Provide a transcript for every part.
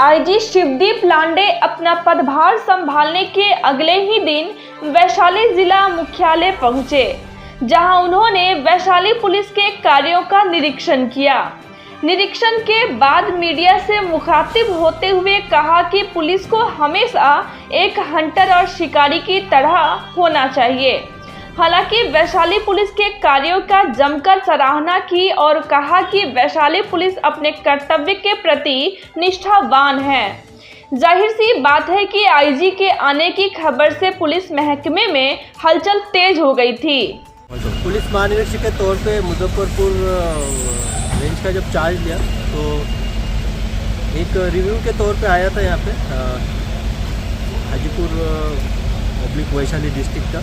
IG Shivdeep लांडे अपना पदभार संभालने के अगले ही दिन वैशाली जिला मुख्यालय पहुंचे, जहां उन्होंने वैशाली पुलिस के कार्यों का निरीक्षण किया। निरीक्षण के बाद मीडिया से मुखातिब होते हुए कहा कि पुलिस को हमेशा एक हंटर और शिकारी की तरह होना चाहिए। हालांकि वैशाली पुलिस के कार्यों का जमकर सराहना की और कहा कि वैशाली पुलिस अपने कर्तव्य के प्रति निष्ठावान है। जाहिर सी बात है कि आईजी के आने की खबर से पुलिस महकमे में हलचल तेज हो गई थी। पुलिस महानिरीक्षक के तौर पे मुजफ्फरपुर रेंज का जब चार्ज लिया तो एक रिव्यू के तौर पे आया था यहाँ पे हाजीपुर पब्लिक वैशाली डिस्ट्रिक्ट का।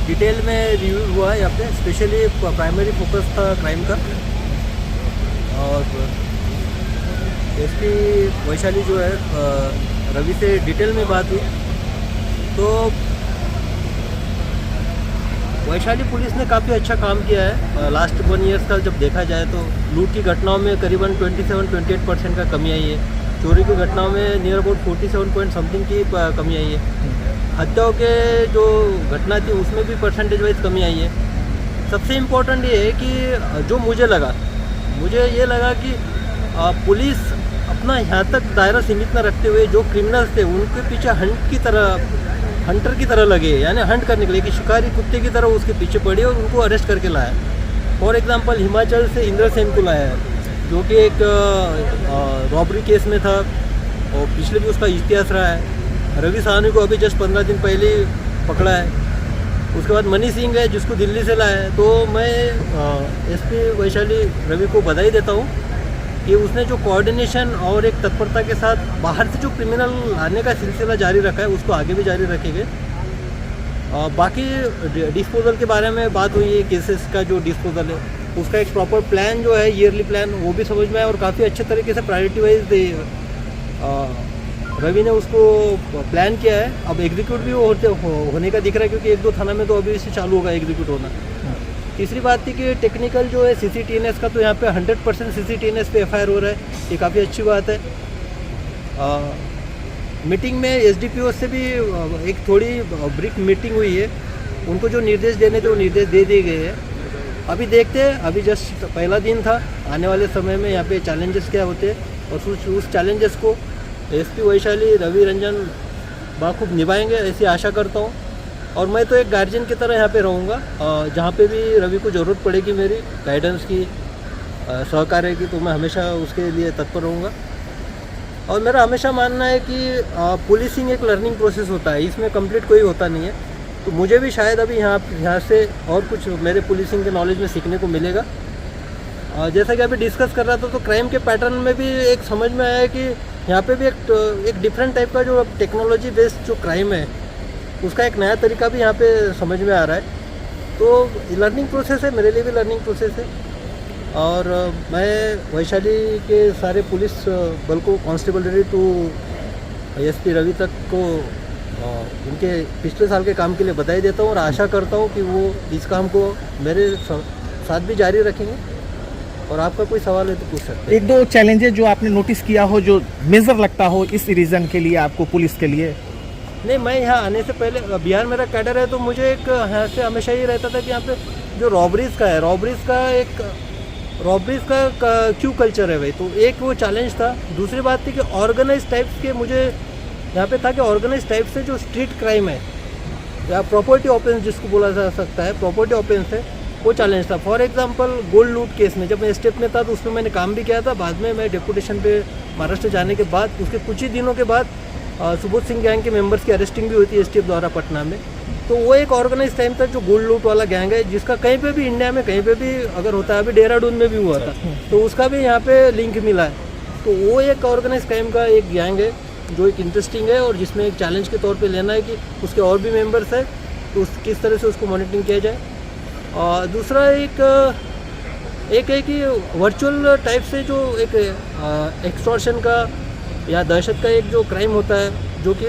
डिटेल में रिव्यू हुआ है यहाँ पे, स्पेशली प्राइमरी फोकस था क्राइम का। और एसपी वैशाली जो है रवि से डिटेल में बात हुई तो वैशाली पुलिस ने काफ़ी अच्छा काम किया है। लास्ट 1 ईयर्स का जब देखा जाए तो लूट की घटनाओं में करीबन 27-28% का कमी आई है। चोरी की घटनाओं में नियर अबाउट 47 पॉइंट समथिंग की कमी आई है। हत्याओं के जो घटना थी उसमें भी परसेंटेज वाइज कमी आई है। सबसे इम्पोर्टेंट ये है कि जो मुझे ये लगा कि पुलिस अपना यहाँ तक दायरा सीमित न रखते हुए जो क्रिमिनल्स थे उनके पीछे हंटर की तरह लगे, यानी हंट करने के लिए कि शिकारी कुत्ते की तरह उसके पीछे पड़े और उनको अरेस्ट करके लाया। फॉर एग्जांपल हिमाचल से इंद्र सेन को लाया है जो कि एक रॉबरी केस में था और पिछले भी उसका इतिहास रहा है। रवि साहनी को अभी जस्ट 15 दिन पहले पकड़ा है। उसके बाद मनी सिंह है जिसको दिल्ली से लाया है। तो मैं एसपी वैशाली रवि को बधाई देता हूँ कि उसने जो कोऑर्डिनेशन और एक तत्परता के साथ बाहर से जो क्रिमिनल लाने का सिलसिला जारी रखा है उसको आगे भी जारी रखेंगे। बाकी डिस्पोजल के बारे में बात हुई है, केसेस का जो डिस्पोजल है उसका एक प्रॉपर प्लान जो है ईयरली प्लान वो भी समझ में आया और काफ़ी अच्छे तरीके से प्रायोरिटी वाइज रवि ने उसको प्लान किया है। अब एग्जीक्यूट भी होने का दिख रहा है क्योंकि 1-2 थाना में तो अभी इससे चालू होगा एग्जीक्यूट होना। तीसरी बात थी कि टेक्निकल जो है CCTNS का तो यहाँ पे 100% CCTNS पे FIR हो रहा है, ये काफ़ी अच्छी बात है। मीटिंग में SDPO से भी एक थोड़ी ब्रीफ मीटिंग हुई है। उनको जो निर्देश देने थे वो निर्देश दे दिए गए हैं। अभी देखते हैं, अभी जस्ट पहला दिन था, आने वाले समय में यहाँ पे चैलेंजेस क्या होते हैं और उस चैलेंजेस को एसपी वैशाली रवि रंजन बाखूब निभाएंगे ऐसी आशा करता हूँ। और मैं तो एक गार्जियन की तरह यहाँ पे रहूँगा, जहाँ पे भी रवि को ज़रूरत पड़ेगी मेरी गाइडेंस की, सहकार्य की, तो मैं हमेशा उसके लिए तत्पर रहूँगा। और मेरा हमेशा मानना है कि पुलिसिंग एक लर्निंग प्रोसेस होता है, इसमें कंप्लीट कोई होता नहीं है। तो मुझे भी शायद अभी यहाँ से और कुछ मेरे पुलिसिंग के नॉलेज में सीखने को मिलेगा। जैसा कि अभी डिस्कस कर रहा था तो क्राइम के पैटर्न में भी एक समझ में आया कि यहाँ पे भी एक डिफरेंट टाइप का जो टेक्नोलॉजी बेस्ड जो क्राइम है उसका एक नया तरीका भी यहाँ पे समझ में आ रहा है। तो लर्निंग प्रोसेस है, मेरे लिए भी लर्निंग प्रोसेस है। और मैं वैशाली के सारे पुलिस बल को कांस्टेबलरी टू एसपी रवि तक को उनके पिछले साल के काम के लिए बधाई देता हूँ और आशा करता हूँ कि वो इस काम को मेरे साथ भी जारी रखेंगे। और आपका कोई सवाल है तो पूछ सकते हैं। 1-2 चैलेंजेस जो आपने नोटिस किया हो जो मेजर लगता हो इस रीजन के लिए आपको, पुलिस के लिए? नहीं, मैं यहाँ आने से पहले बिहार मेरा कैडर है तो मुझे एक यहाँ से हमेशा ही रहता था कि यहाँ पे जो रॉबरीज़ का क्यों कल्चर है भाई, तो एक वो चैलेंज था। दूसरी बात थी कि ऑर्गेनाइज टाइप्स के मुझे यहाँ पे था कि ऑर्गेनाइज टाइप से जो स्ट्रीट क्राइम है या प्रॉपर्टी ऑफेंस जिसको बोला जा सकता है, प्रॉपर्टी ऑफेंस है, वो चैलेंज था। फॉर एग्जांपल गोल्ड लूट केस में जब मैं स्टेप में था तो उसमें मैंने काम भी किया था। बाद में मैं डेपुटेशन पे महाराष्ट्र जाने के बाद उसके कुछ ही दिनों के बाद सुबोध सिंह गैंग के मेंबर्स की अरेस्टिंग भी हुई थी STF द्वारा पटना में। तो वो एक ऑर्गेनाइज टाइम था जो गोल्ड लूट वाला गैंग है जिसका कहीं पे भी इंडिया में कहीं पे भी अगर होता है, अभी देहरादून में भी हुआ था तो उसका भी यहाँ पे लिंक मिला है। तो वो एक ऑर्गेनाइज क्राइम का एक गैंग है जो एक इंटरेस्टिंग है और जिसमें एक चैलेंज के तौर पर लेना है कि उसके और भी मेम्बर्स है तो किस तरह से उसको मॉनिटरिंग किया जाए। और दूसरा एक है कि वर्चुअल टाइप से जो एक एक्सटॉर्शन का या दहशत का एक जो क्राइम होता है जो कि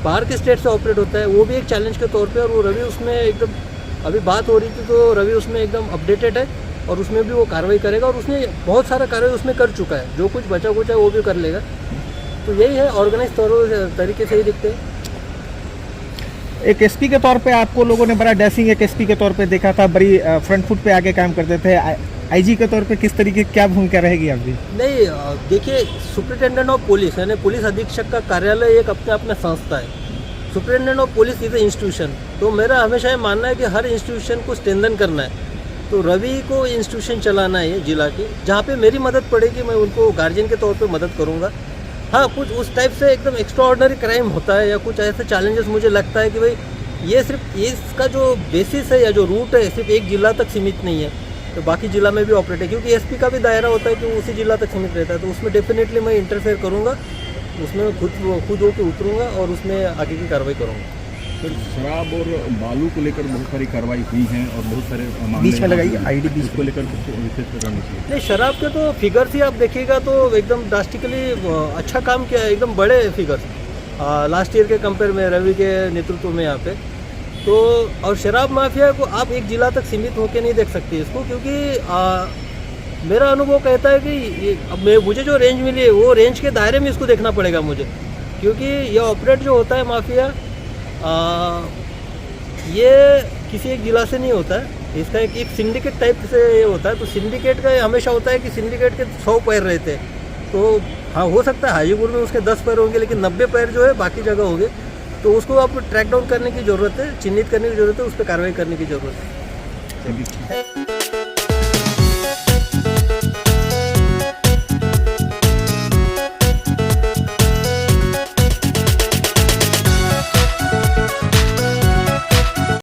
बाहर के स्टेट से ऑपरेट होता है, वो भी एक चैलेंज के तौर पे। और वो रवि उसमें एकदम, अभी बात हो रही थी तो रवि उसमें एकदम अपडेटेड है और उसमें भी वो कार्रवाई करेगा और उसने बहुत सारा कार्रवाई उसमें कर चुका है, जो कुछ बचा कुचा है वो भी कर लेगा। तो यही है, ऑर्गेनाइज तरीके से ही दिखते हैं। एक एसपी के तौर पे आपको लोगों ने बड़ा डैशिंग एक एसपी के तौर पे देखा था, बड़ी फ्रंट फुट पे आके काम करते थे। आईजी के तौर पे किस तरीके क्या भूमिका रहेगी आपकी? नहीं, देखिए, सुपरिटेंडेंट ऑफ पुलिस यानी पुलिस अधीक्षक का कार्यालय एक अपना संस्था है। Superintendent of police is a institution. तो मेरा हमेशा ये मानना है कि हर इंस्टीट्यूशन को स्ट्रेंथन करना है। तो रवि को इंस्टीट्यूशन चलाना है ये जिला की, जहाँ पे मेरी मदद पड़ेगी मैं उनको गार्जियन के तौर पे मदद करूँगा। हाँ, कुछ उस टाइप से एकदम एक्स्ट्राऑर्डिनरी क्राइम होता है या कुछ ऐसे चैलेंजेस मुझे लगता है कि भाई ये सिर्फ इसका जो बेसिस है या जो रूट है सिर्फ एक जिला तक सीमित नहीं है, तो बाकी जिला में भी ऑपरेट है, क्योंकि एसपी का भी दायरा होता है कि वो उसी जिला तक सीमित रहता है। तो उसमें डेफिनेटली मैं इंटरफेयर करूँगा, उसमें खुद होकर उतरूँगा और उसमें आगे की कार्रवाई करूँगा। सर, शराब और बालू को लेकर बहुत सारी कार्रवाई हुई है और बहुत सारे मामले बीच में लगाइए आईडी बीच को लेकर कुछ विशेष करनी चाहिए। नहीं, शराब के तो फिगर्स ही आप देखिएगा तो एकदम ड्रास्टिकली अच्छा काम किया है, एकदम बड़े फिगर्स लास्ट ईयर के कंपेयर में रवि के नेतृत्व में यहाँ पे। तो और शराब माफिया को आप एक जिला तक सीमित होकर नहीं देख सकते इसको, क्योंकि मेरा अनुभव कहता है कि अब मुझे जो रेंज मिली है वो रेंज के दायरे में इसको देखना पड़ेगा मुझे, क्योंकि ये ऑपरेट जो होता है माफिया ये किसी एक जिला से नहीं होता है, इसका एक सिंडिकेट टाइप से ये होता है। तो सिंडिकेट का हमेशा होता है कि सिंडिकेट के 100 पैर रहते हैं। तो हाँ, हो सकता है हाजीपुर में उसके 10 पैर होंगे, लेकिन 90 पैर जो है बाकी जगह होंगे। तो उसको आप ट्रैक डाउन करने की ज़रूरत है, चिन्हित करने की ज़रूरत है, उस पर कार्रवाई करने की ज़रूरत है।